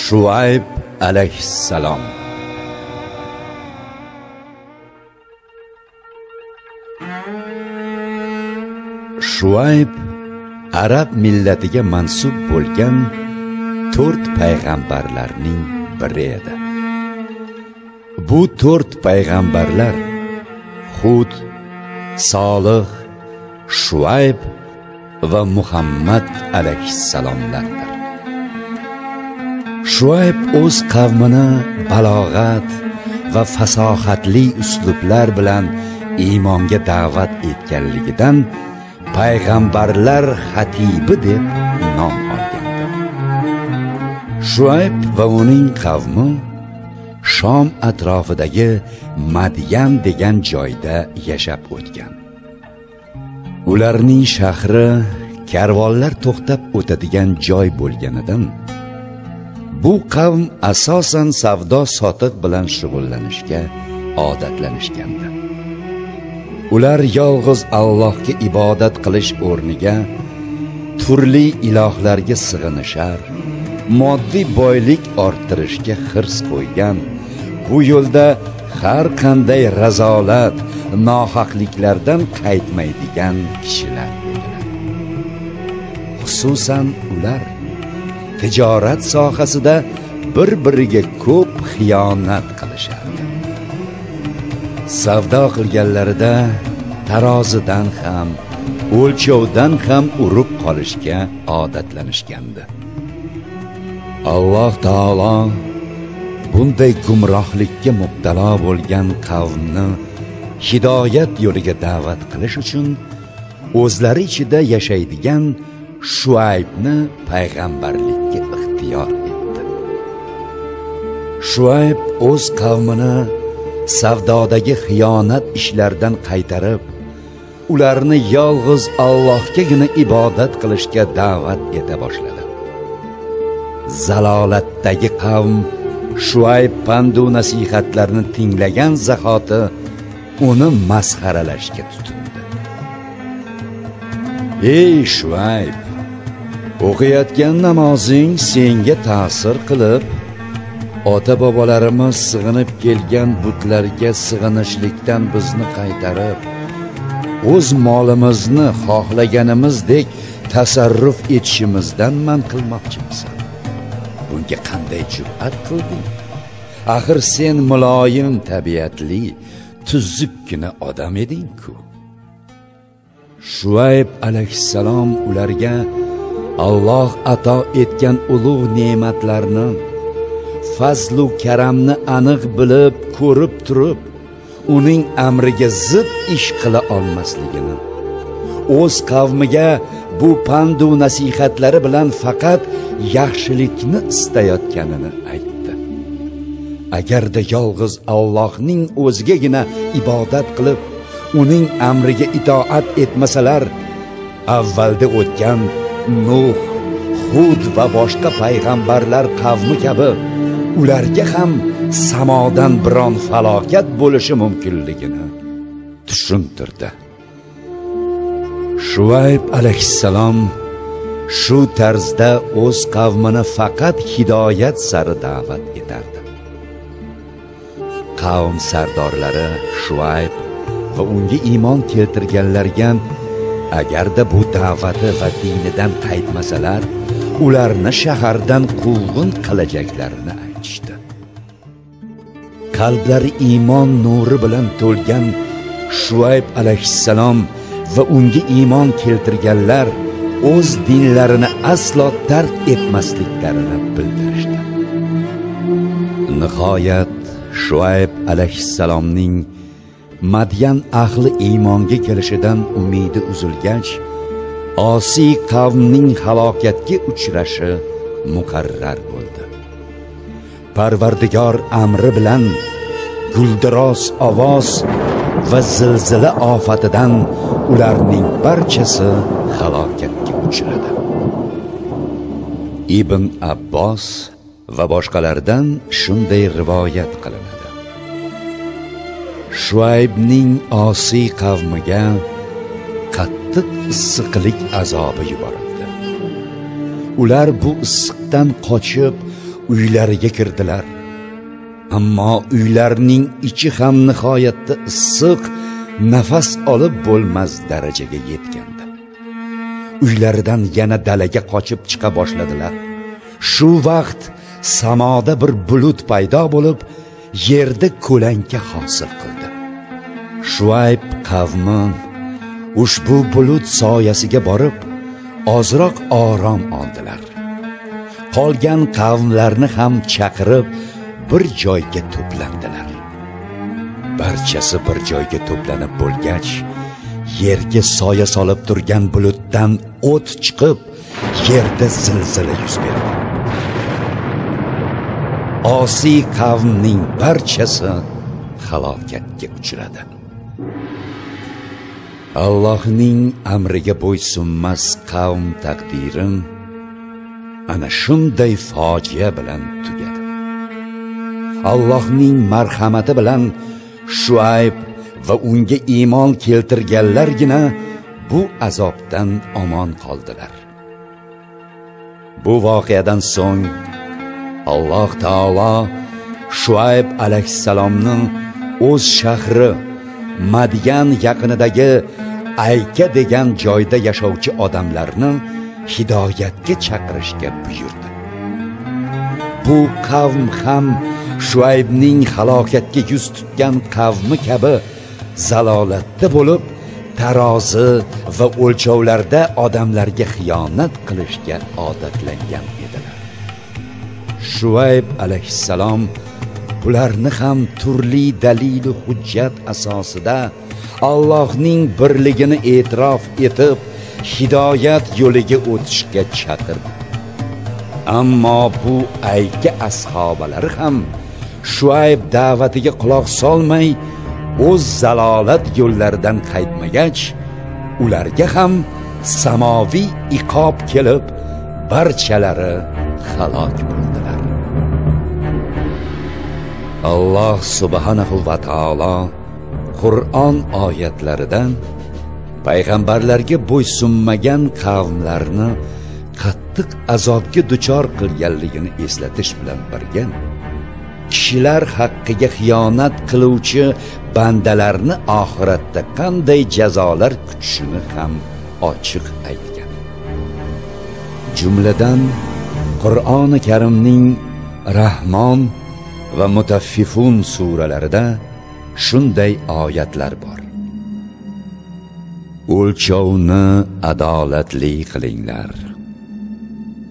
Shuayb alayhissalom. Shuayb arab millatiga mansub bo'lgan 4 payg'ambarlarning biri edi. Bu 4 payg'ambarlar Hud, Solih, Shuayb va Muhammad alayhissalomlardir. Shuayb o'z qavmini balog'at va fasohatli uslublar bilan iymonga da'vat etganligidan payg'ambarlar xatibi deb nom olgandi. Shuayb va uning qavmi Shom atrofidagi Madyan degan joyda yashab o'tgan. Ularning shahri karvonlar to'xtab o'tadigan joy bo'lganidan bu qavm asosan savdo-sotiq bilan shug'ullanishga odatlanishgandi. Ular yolg'iz Allohga ibodat qilish o'rniga turli ilohlarga sig'inishar, moddiy boylik orttirishga hirs qo'ygan, bu yo'lda har qanday razolat, nohaqliklardan qaytmaydigan kishilar edilar. Xususan ular tijorat sohasida bir-biriga ko'p xiyonat qilishardi. Savdo qilganlarida tarozidan ham, o'lchovdan ham urib qolishga odatlanishgandi. Alloh taolo bunday gumrohlikka mubtalo bo'lgan qavmni hidoyat yo'liga da'vat qilish uchun o'zlari ichida yashaydigan Shuaybni payg'ambarlikka ixtiyor etdi. Shuayb o'z qavmini savdodagi xiyonat ishlaridan qaytarib, ularni yolg'iz Allohgagina ibodat qilishga da'vat eta boshladi. Zalolatdagi qavm Shuayb pandu nasihatlarni tinglagan zahoti uni masxaralashga tutindi. Ey Shuayb, o'qiyotgan namozing senga ta'sir qilib, ota-bobolarimiz sig'inib kelgan butlarga sig'inishlikdan bizni qaytarib, o'z molimizni xohlaganimizdek tasarruf etishimizdan man qilmoqchimisan? Bunga qanday jur'at qilding? Axir sen muloyim tabiatli, tuzukkina odam eding-ku. Shuayb alayhissalom ularga Alloh ato etgan ulug' ne'matlarni, fazlu karamni aniq bilib, ko'rib turib, uning amriga zid ish qila olmasligini, o'z qavmiga bu pandu nasihatlari bilan faqat yaxshilikni istayotganini aytdi. Agarda yolg'iz Allohning o'zigagina ibodat qilib, uning amriga itoat etmasalar, avvalda o'tgan Nuh, Hud va boshqa payg'ambarlar qavmi kabi ularga ham samodan biron falokat bo'lishi mumkinligini tushuntirdi. Shuayb alayhissalom shu tarzda o'z qavmini faqat hidoyat sari da'vat etardi. Qavm sardorlari Shuayb va unga iymon keltirganlarga agarda bu da'vati va dinidan qaytmasalar, ularni shahardan quvg'in qilajaklarini aytishdi. Qalblari iymon nuri bilan to'lgan Shuayb alayhissalom va unga iymon keltirganlar o'z dinlarini aslo tark etmasliklarini bildirishdi. Nihoyat Shuayb alayhissalomning Madyan ahli iymonga kelishidan umidi uzilgach, osiy qavmning halokatga uchrashi muqarrar bo'ldi. Parvardigor amri bilan guldiroz ovoz va zilzila ofatidan ularning barchasi halokatga uchradi. Ibn Abbos va boshqalardan shunday rivoyat qilinadi. Shuaybning osiy qavmiga qattiq issiqlik azobi yuborildi. Ular bu issiqdan qochib, uylariga kirdilar. Ammo uylarning ichi ham nihoyatda issiq, nafas olib bo'lmas darajaga yetgandi. Uylaridan yana dalaga qochib chiqa boshladilar. Shu vaqt samoda bir bulut paydo bo'lib, yerda ko'lanka hosil qildi. Shuayb qavmi ushbu bulut soyasiga borib, ozroq orom oldilar. Qolgan qavmlarni ham chaqirib bir joyga to'plandilar. Barchasi bir joyga to'planib bo'lgach, yerga soya solib turgan bulutdan o't chiqib, yerda zilzila yuz berdi. Osiy qavmning barchasi halokatga uchradi. Allohning amriga bo'ysunmas qavm taqdiri ana shunday fojia bilan tugadi. Allohning marhamati bilan Shuayb va unga iymon keltirganlargina bu azobdan omon qoldilar. Bu voqeadan so'ng Alloh taolo Shuayb alayhissalomni o'z shahri Madyan yaqinidagi Ayka degan joyda yashovchi odamlarni hidoyatga chaqirishga buyurdi. Bu qavm ham Shuaybning halokatga yuz tutgan qavmi kabi zalolatda bo'lib, tarozi va o'lchovlarda odamlarga xiyonat qilishga odatlangan edilar. Shuayb alayhissalom ularni ham turli dalil va hujjat asosida Allohning birligini e'tirof etib, hidoyat yo'liga o'tishga chaqirdi. Ammo bu Ayka ashabalari ham Shuayb da'vatiga quloq solmay, o'z zalolat yo'llaridan qaytmagach, ularga ham samoviy iqob kelib, barchalari halok bo'ldilar. Alloh subhanahu va taolo Qur'on oyatlaridan payg'ambarlarga bo'ysunmagan qavmlarni qattiq azobga duchor qilganligini eslatish bilan birga, kishilar haqqiga xiyonat qiluvchi bandalarni oxiratda qanday jazolar kutishini ham ochiq aytgan. Jumladan Qur'oni Karimning Rahmon va Mutaffifun suralarida shunday oyatlar bor. O'lchovni adolatli qilinglar.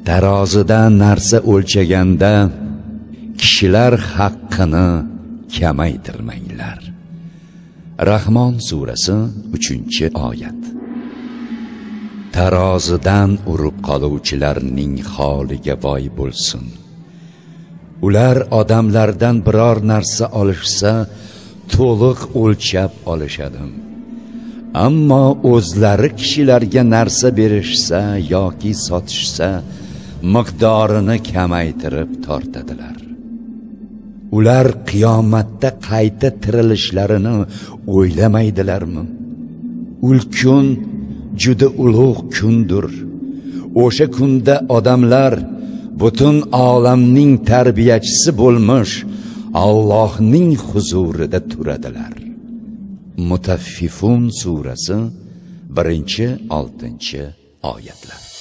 Tarozida narsa o'lchaganda kishilar haqqini kamaytirmanglar. Rahmon surasi 3-oyat. Tarozidan urib qoluvchilarning holiga voy bo'lsin. Ular odamlardan biror narsa olishsa, to'liq o'lchab olishadi. Ammo o'zlari kishilarga narsa berishsa yoki sotishsa, miqdorini kamaytirib tortadilar. Ular qiyomatda qayta tirilishlarini o'ylamaydilarmi? Ul kun juda ulug' kundir. O'sha kunda odamlar butun olamning tarbiyachisi bo'lmish Allohning huzurida turadilar. Mutaffifun surasi 1-6 oyatlar.